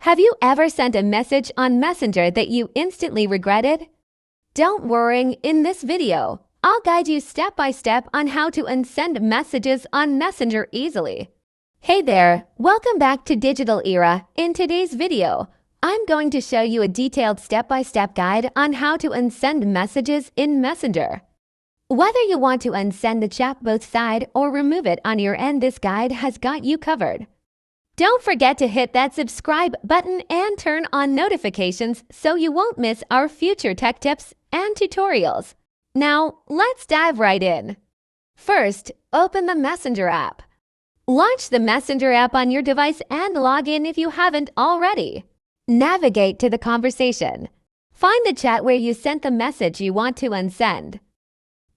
Have you ever sent a message on Messenger that you instantly regretted? Don't worry, in this video, I'll guide you step by step on how to unsend messages on Messenger easily. Hey there, welcome back to Digital Era. In today's video, I'm going to show you a detailed step-by-step guide on how to unsend messages in Messenger. Whether you want to unsend the chat both side or remove it on your end, this guide has got you covered. Don't forget to hit that subscribe button and turn on notifications so you won't miss our future tech tips and tutorials. Now, let's dive right in. First, open the Messenger app. Launch the Messenger app on your device and log in if you haven't already. Navigate to the conversation. Find the chat where you sent the message you want to unsend.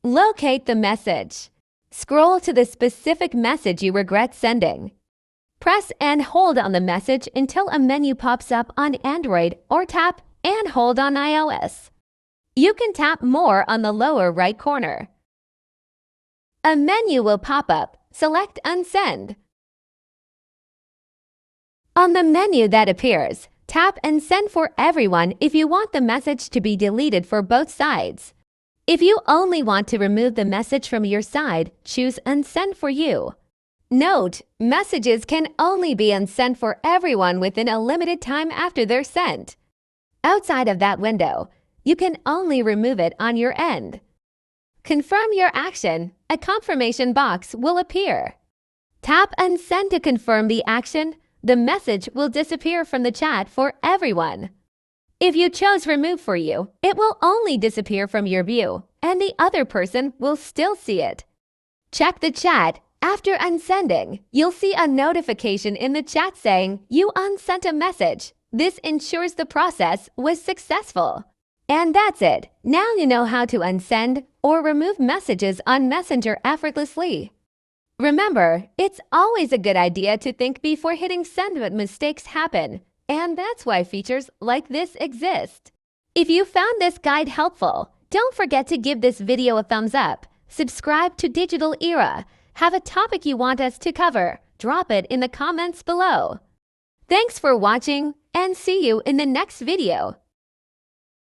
Locate the message. Scroll to the specific message you regret sending. Press and hold on the message until a menu pops up on Android or tap and hold on iOS. You can tap more on the lower right corner. A menu will pop up. Select Unsend. On the menu that appears, tap and Send for everyone if you want the message to be deleted for both sides. If you only want to remove the message from your side, choose Unsend for you. Note, messages can only be unsent for everyone within a limited time after they're sent. Outside of that window, you can only remove it on your end. Confirm your action. A confirmation box will appear. Tap Unsend to confirm the action. The message will disappear from the chat for everyone. If you chose Remove for you, it will only disappear from your view, and the other person will still see it. Check the chat. After unsending, you'll see a notification in the chat saying you unsent a message. This ensures the process was successful. And that's it. Now you know how to unsend or remove messages on Messenger effortlessly. Remember, it's always a good idea to think before hitting send, but mistakes happen. And that's why features like this exist. If you found this guide helpful, don't forget to give this video a thumbs up. Subscribe to Digital Era. Have a topic you want us to cover? Drop it in the comments below. Thanks for watching and see you in the next video.